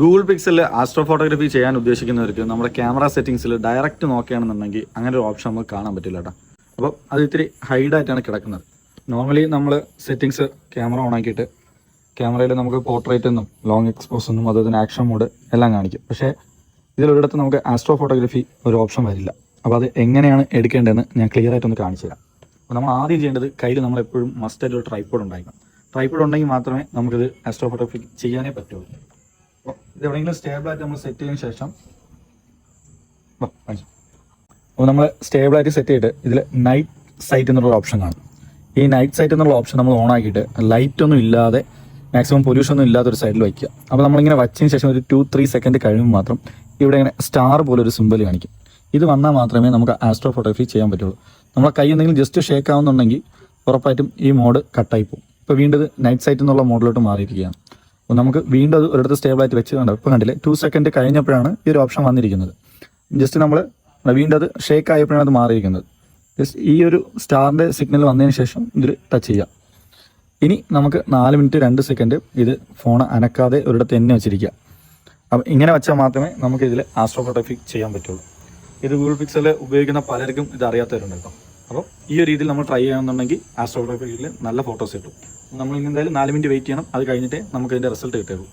Google പിക്സലിൽ astro photography ചെയ്യാൻ ഉദ്ദേശിക്കുന്നവർക്ക് നമ്മുടെ ക്യാമറ സെറ്റിംഗ്സിൽ ഡയറക്റ്റ് നോക്കുകയാണെന്നുണ്ടെങ്കിൽ അങ്ങനെ ഒരു ഓപ്ഷൻ നമുക്ക് കാണാൻ പറ്റില്ല കേട്ടോ. അപ്പോൾ അത് ഇത്തിരി ഹൈഡായിട്ടാണ് കിടക്കുന്നത്. നോർമലി നമ്മൾ സെറ്റിംഗ്സ് ക്യാമറ ഓൺ ആക്കിയിട്ട് ക്യാമറയിൽ നമുക്ക് പോർട്രേറ്റ് എന്നും ലോങ് എക്സ്പോസ് എന്നും അതുപോലെ ആക്ഷൻ മോഡ് എല്ലാം കാണിക്കും. പക്ഷേ ഇതിലൊരിടത്ത് നമുക്ക് ആസ്ട്രോ ഫോട്ടോഗ്രാഫി ഒരു ഓപ്ഷൻ വരില്ല. അപ്പോൾ അത് എങ്ങനെയാണ് എടുക്കേണ്ടതെന്ന് ഞാൻ ക്ലിയർ ആയിട്ടൊന്ന് കാണിച്ചു തരാം. അപ്പോൾ നമ്മൾ ആദ്യം ചെയ്യേണ്ടത് കയ്യിൽ നമ്മളെപ്പോഴും മസ്റ്റായിട്ട് ഒരു ട്രൈപോഡ് ഉണ്ടായിരിക്കണം. ട്രൈപോഡ് ഉണ്ടെങ്കിൽ മാത്രമേ നമുക്കിത് ആസ്ട്രോ ഫോട്ടോഗ്രാഫി ചെയ്യാനേ പറ്റുള്ളൂ. അപ്പോൾ ഇത് എവിടെയെങ്കിലും സ്റ്റേബിളായിട്ട് നമ്മൾ സെറ്റ് ചെയ്തതിന് ശേഷം അപ്പോൾ നമ്മൾ സ്റ്റേബിളായിട്ട് സെറ്റ് ചെയ്തിട്ട് ഇതിൽ നൈറ്റ് സൈറ്റ് എന്നുള്ള ഓപ്ഷൻ കാണും. ഈ നൈറ്റ് സൈറ്റ് എന്നുള്ള ഓപ്ഷൻ നമ്മൾ ഓൺ ആക്കിയിട്ട് ലൈറ്റൊന്നും ഇല്ലാതെ മാക്സിമം പൊല്യൂഷൻ ഒന്നും ഇല്ലാത്തൊരു സൈഡിൽ വയ്ക്കുക. അപ്പോൾ നമ്മളിങ്ങനെ വച്ചതിന് ശേഷം ഒരു 2-3 സെക്കൻഡ് കഴിയുമ്പോൾ മാത്രം ഇവിടെ ഇങ്ങനെ സ്റ്റാർ പോലെ ഒരു സിമ്പൽ കാണിക്കും. ഇത് വന്നാൽ മാത്രമേ നമുക്ക് ആസ്ട്രോ ഫോട്ടോഗ്രാഫി ചെയ്യാൻ പറ്റുള്ളൂ. നമ്മളെ കൈ എന്തെങ്കിലും ജസ്റ്റ് ഷേക്ക് ആവുന്നുണ്ടെങ്കിൽ ഉറപ്പായിട്ടും ഈ മോഡ് കട്ടായി പോകും. ഇപ്പോൾ വീണ്ടും ഇത് നൈറ്റ് സൈറ്റ് എന്നുള്ള മോഡിലോട്ട് മാറിയിരിക്കുകയാണ്. അപ്പോൾ നമുക്ക് വീണ്ടും അത് ഒരിടത്ത് സ്റ്റേബിളായിട്ട് വെച്ച് കണ്ടോ. ഇപ്പോൾ കണ്ടില്ലേ 2 സെക്കൻഡ് കഴിഞ്ഞപ്പോഴാണ് ഈ ഒരു ഓപ്ഷൻ വന്നിരിക്കുന്നത്. ജസ്റ്റ് നമ്മൾ വീണ്ടും അത് ഷേക്ക് ആയപ്പോഴാണ് അത് മാറിയിരിക്കുന്നത്. ജസ്റ്റ് ഈ ഒരു സ്റ്റാറിൻ്റെ സിഗ്നൽ വന്നതിന് ശേഷം ഇതിൽ ടച്ച് ചെയ്യാം. ഇനി നമുക്ക് 4 മിനിറ്റ് 2 സെക്കൻഡ് ഇത് ഫോൺ അനക്കാതെ ഒരിടത്ത് തന്നെ വെച്ചിരിക്കുക. അപ്പം ഇങ്ങനെ വെച്ചാൽ മാത്രമേ നമുക്ക് ഇതിൽ ആസ്ട്രോ ഫോട്ടോഗ്രാഫി ചെയ്യാൻ പറ്റുള്ളൂ. ഇത് ഗൂഗിൾ പിക്സൽ ഉപയോഗിക്കുന്ന പലർക്കും ഇത് അറിയാത്തവരുണ്ട് കേട്ടോ. അപ്പോൾ ഈ ഒരു രീതിയിൽ നമ്മൾ ട്രൈ ചെയ്യണമെന്നുണ്ടെങ്കിൽ ആസ്ട്രോ ഫോട്ടോഗ്രാഫിയിൽ നല്ല ഫോട്ടോസ് കിട്ടും. നമ്മൾ ഇനി എന്തായാലും 4 മിനിറ്റ് വെയിറ്റ് ചെയ്യണം. അത് കഴിഞ്ഞിട്ടേ നമുക്ക് ഇതിൻ്റെ റിസൾട്ട് കിട്ടുള്ളൂ.